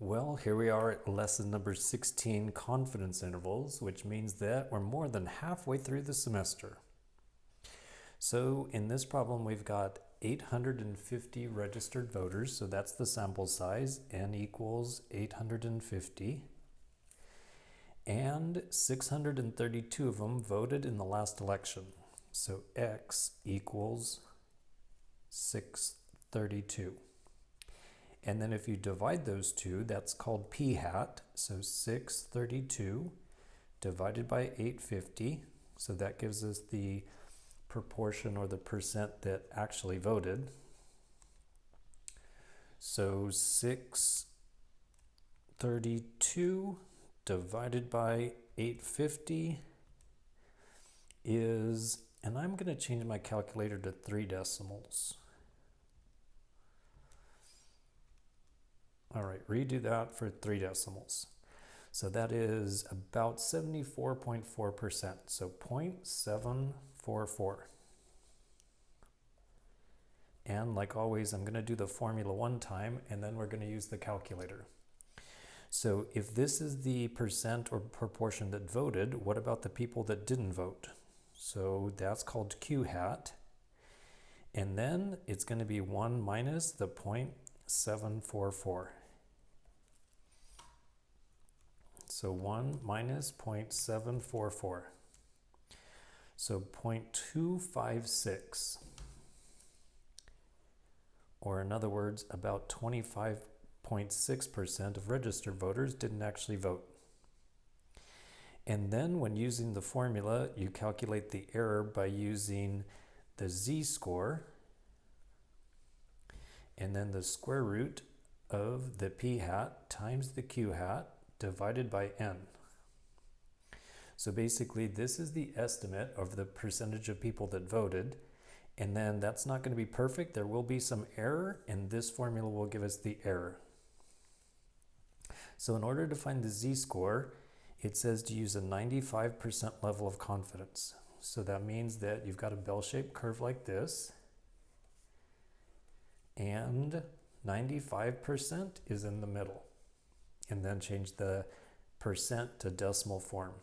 Well, here we are at lesson number 16, confidence intervals, which means that we're more than halfway through the semester. So in this problem, we've got 850 registered voters, so that's the sample size, n equals 850. And 632 of them voted in the last election. So x equals 632. And then if you divide those two, that's called p hat. So 632 divided by 850. So that gives us the proportion or the percent that actually voted. So 632 divided by 850 is, and I'm going to change my calculator to 3 decimals. All right, redo that for 3 decimals. So that is about 74.4%, so 0.744. And like always, I'm going to do the formula one time, and then we're going to use the calculator. So if this is the percent or proportion that voted, what about the people that didn't vote? So that's called Q hat. And then it's going to be 1 minus the 0.744. So 1 minus 0.744. So 0.256. Or in other words, about 25.6% of registered voters didn't actually vote. And then when using the formula, you calculate the error by using the z-score and then the square root of the p hat times the q hat divided by n. So basically this is the estimate of the percentage of people that voted, and then that's not going to be perfect. There will be some error, and this formula will give us the error. So in order to find the z-score, it says to use a 95% level of confidence. So that means that you've got a bell-shaped curve like this, and 95% is in the middle. And then change the percent to decimal form.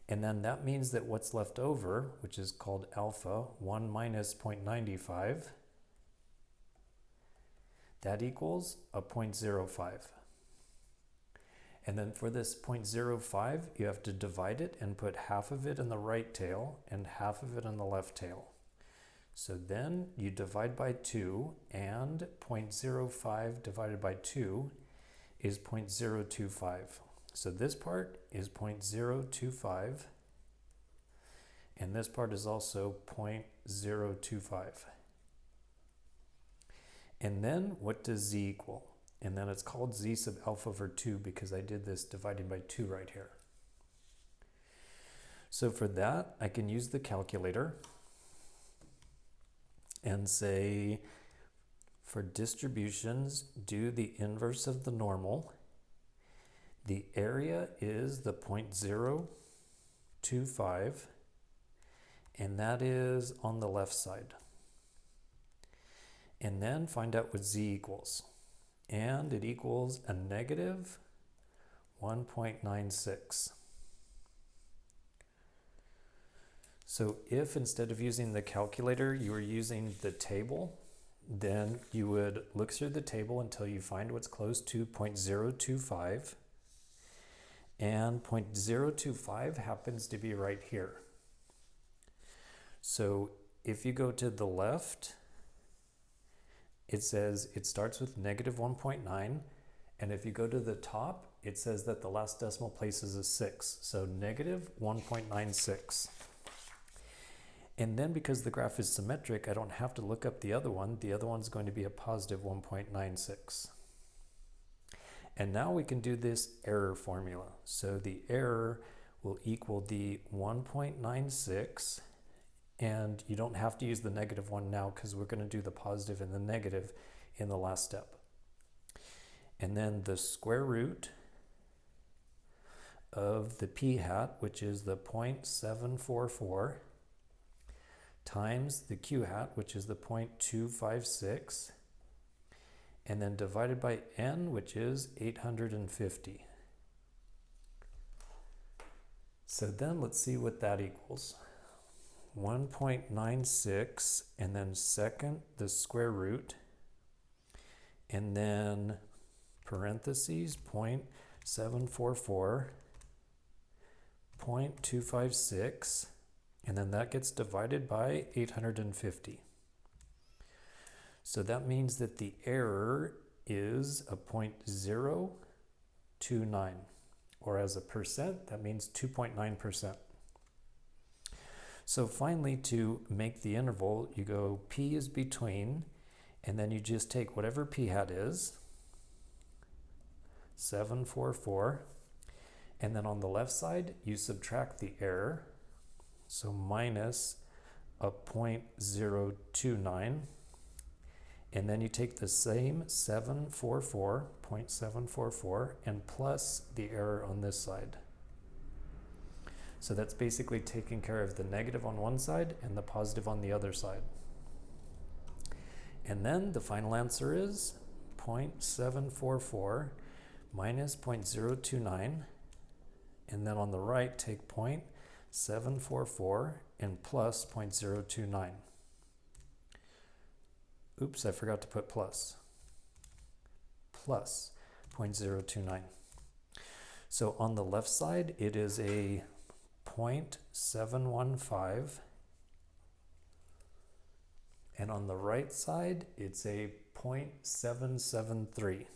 And then that means that what's left over, which is called alpha, 1 minus 0.95, that equals a 0.05. And then for this 0.05, you have to divide it and put half of it in the right tail and half of it in the left tail. So then you divide by 2, and 0.05 divided by 2 is 0.025. So this part is 0.025, and this part is also 0.025. And then what does z equal? And then it's called z sub alpha over 2 because I did this dividing by 2 right here. So for that, I can use the calculator and say, for distributions, do the inverse of the normal. The area is the 0.025, and that is on the left side. And then find out what z equals. And it equals a negative 1.96. So if instead of using the calculator, you were using the table, then you would look through the table until you find what's close to 0.025. And 0.025 happens to be right here. So if you go to the left, it says it starts with negative 1.9. And if you go to the top, it says that the last decimal place is a 6. So negative 1.96. And then because the graph is symmetric, I don't have to look up the other one. The other one's going to be a positive 1.96. And now we can do this error formula. So the error will equal the 1.96, and you don't have to use the negative one now because we're going to do the positive and the negative in the last step. And then the square root of the p hat, which is the 0.744, times the q hat, which is the 0.256, and then divided by n, which is 850. So then let's see what that equals. 1.96, and then second, the square root, and then parentheses, 0.744, 0.256, and then that gets divided by 850. So that means that the error is a 0.029, or as a percent, that means 2.9%. So finally, to make the interval, you go p is between, and then you just take whatever p hat is, 744, and then on the left side, you subtract the error, so minus a 0.029, and then you take the same 0.744, and plus the error on this side. So that's basically taking care of the negative on one side and the positive on the other side. And then the final answer is 0.744 minus 0.029, and then on the right take 0.744 and plus 0.029. Oops, I forgot to put plus. Plus 0.029. So on the left side, it is a 0.715, and on the right side, it's a 0.773.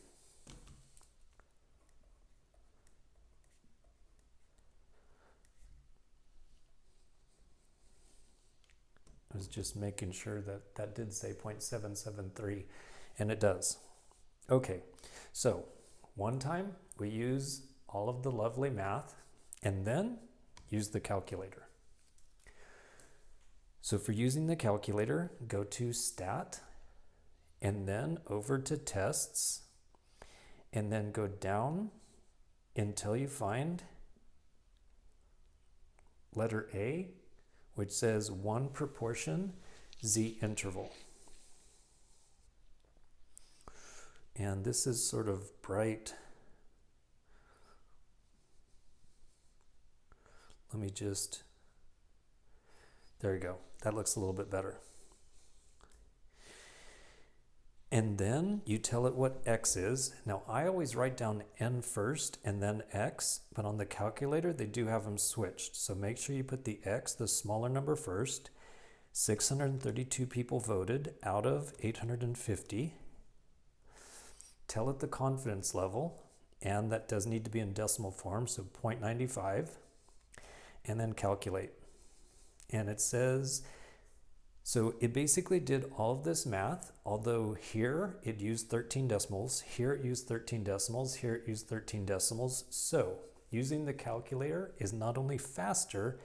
I was just making sure that that did say 0.773, and it does. Okay, so one time we use all of the lovely math, and then use the calculator. So for using the calculator, go to Stat, and then over to Tests, and then go down until you find letter A, which says 1 proportion z interval. And this is sort of bright. Let me just, there you go. That looks a little bit better. And then you tell it what x is. Now I always write down n first and then x, but on the calculator they do have them switched. So make sure you put the x, the smaller number, first. 632 people voted out of 850. Tell it the confidence level, and that does need to be in decimal form, so 0.95, and then calculate. And it says, so it basically did all of this math, although here it used 13 decimals, here it used 13 decimals, here it used 13 decimals. So using the calculator is not only faster,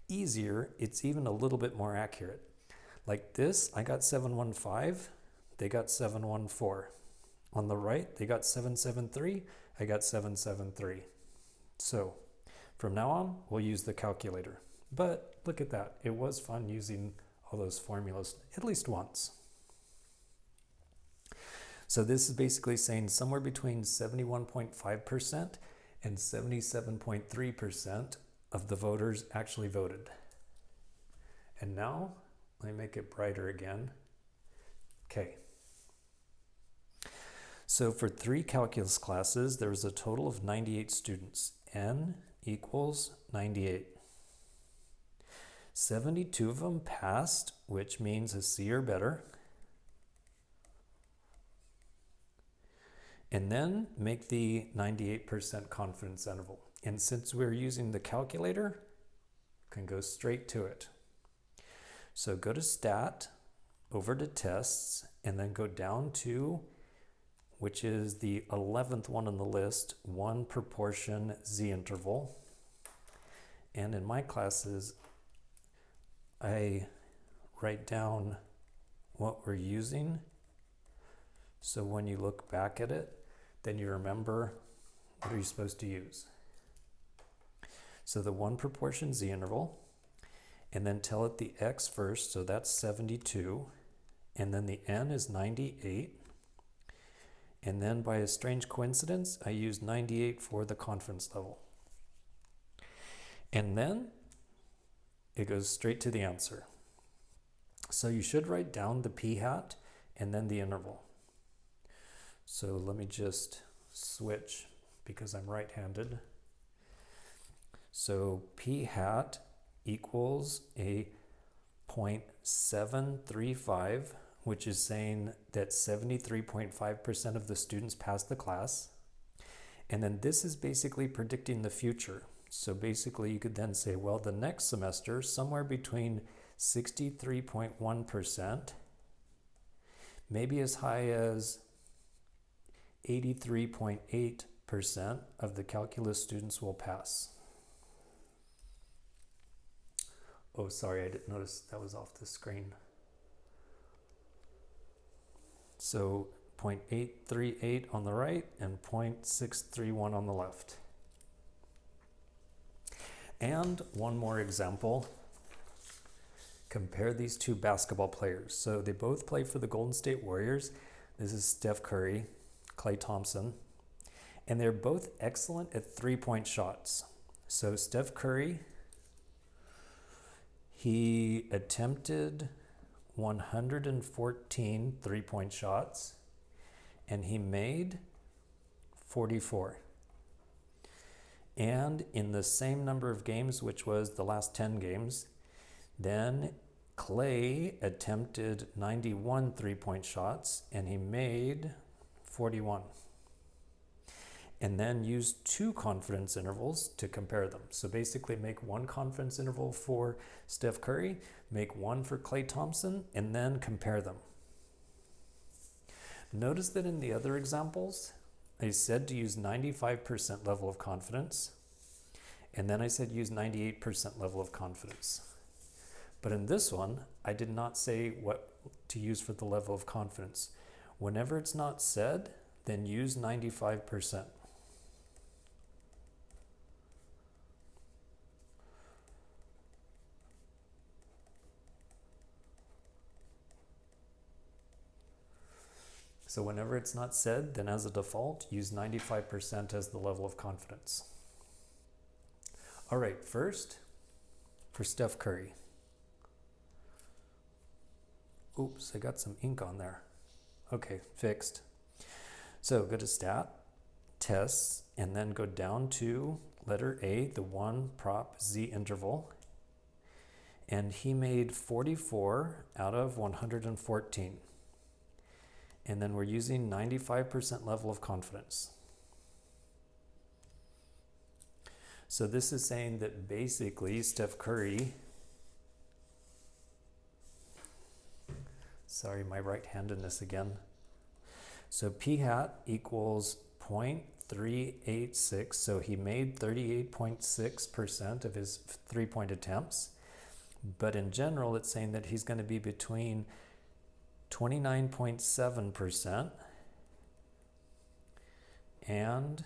easier, it's even a little bit more accurate. Like this, I got 715, they got 714. On the right, they got 773, I got 773. So from now on, we'll use the calculator. But look at that, it was fun using all those formulas at least once. So this is basically saying somewhere between 71.5% and 77.3% of the voters actually voted. And now, let me make it brighter again. Okay. So for 3 calculus classes, there was a total of 98 students. N equals 98. 72 of them passed, which means a C or better. And then make the 98% confidence interval. And since we're using the calculator, we can go straight to it. So go to Stat, over to Tests, and then go down to, which is the 11th one on the list, 1 proportion z interval. And in my classes, I write down what we're using, so when you look back at it, then you remember what are you supposed to use. So the 1 proportion z interval, and then tell it the x first, so that's 72, and then the n is 98, And then by a strange coincidence, I used 98 for the confidence level. And then it goes straight to the answer. So you should write down the p-hat and then the interval. So let me just switch because I'm right-handed. So p-hat equals a 0.735, which is saying that 73.5% of the students passed the class. And then this is basically predicting the future. So basically you could then say, well, the next semester, somewhere between 63.1%, maybe as high as 83.8% of the calculus students will pass. Oh, sorry, I didn't notice that was off the screen. So 0.838 on the right and 0.631 on the left. And one more example. Compare these two basketball players. So they both play for the Golden State Warriors. This is Steph Curry, Klay Thompson. And they're both excellent at three-point shots. So Steph Curry, he attempted 114 three-point shots and he made 44. And in the same number of games, which was the last 10 games, then Klay attempted 91 three-point shots and he made 41. And then use two confidence intervals to compare them. So basically make one confidence interval for Steph Curry, make one for Klay Thompson, and then compare them. Notice that in the other examples, I said to use 95% level of confidence, and then I said use 98% level of confidence. But in this one, I did not say what to use for the level of confidence. Whenever it's not said, then use 95%. So whenever it's not said, then as a default, use 95% as the level of confidence. All right, first, for Steph Curry. Oops, I got some ink on there. Okay, fixed. So go to Stat, Tests, and then go down to letter A, the 1 prop Z interval. And he made 44 out of 114. And then we're using 95% level of confidence. So this is saying that basically Steph Curry, sorry, my right-handedness again. So p-hat equals 0.386. So he made 38.6% of his three-point attempts. But in general, it's saying that he's going to be between 29.7% and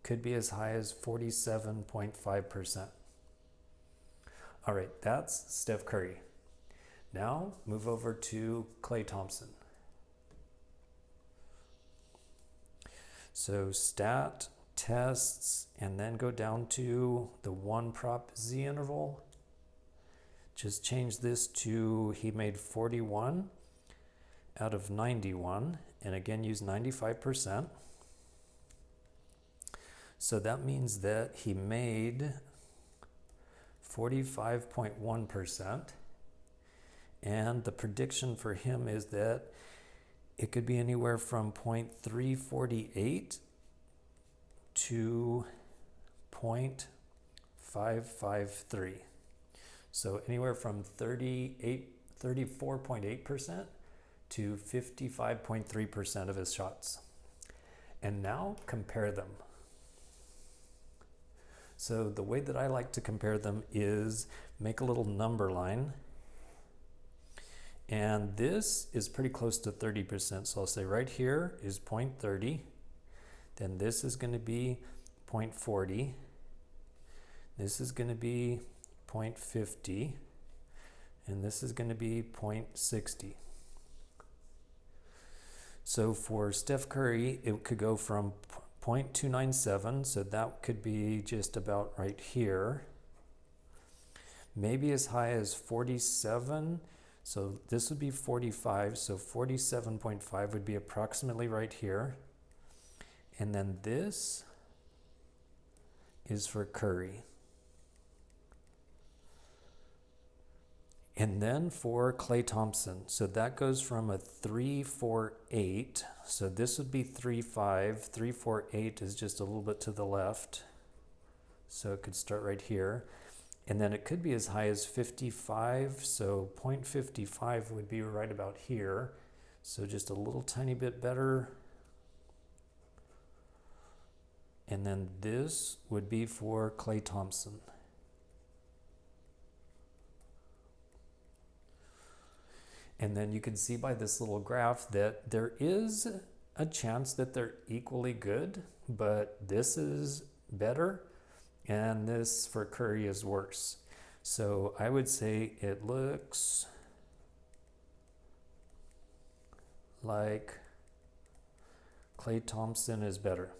could be as high as 47.5%. All right, that's Steph Curry. Now move over to Klay Thompson. So Stat, Tests, and then go down to the 1 prop Z interval. Just change this to he made 41 out of 91, and again use 95%. So that means that he made 45.1%, and the prediction for him is that it could be anywhere from 0.348 to 0.553. So anywhere from 34.8% to 55.3% of his shots. And now compare them. So the way that I like to compare them is make a little number line. And this is pretty close to 30%. So I'll say right here is 0.30. Then this is going to be 0.40. This is going to be 0.50. And this is going to be 0.60. So for Steph Curry, it could go from 0.297, so that could be just about right here. Maybe as high as 47, so this would be 45, so 47.5 would be approximately right here. And then this is for Curry. And then for Klay Thompson, so that goes from a 348, so this would be 35. 348 is just a little bit to the left, so it could start right here. And then it could be as high as 55, so 0.55 would be right about here. So just a little tiny bit better. And then this would be for Klay Thompson. And then you can see by this little graph that there is a chance that they're equally good, but this is better and this for Curry is worse. So I would say it looks like Klay Thompson is better.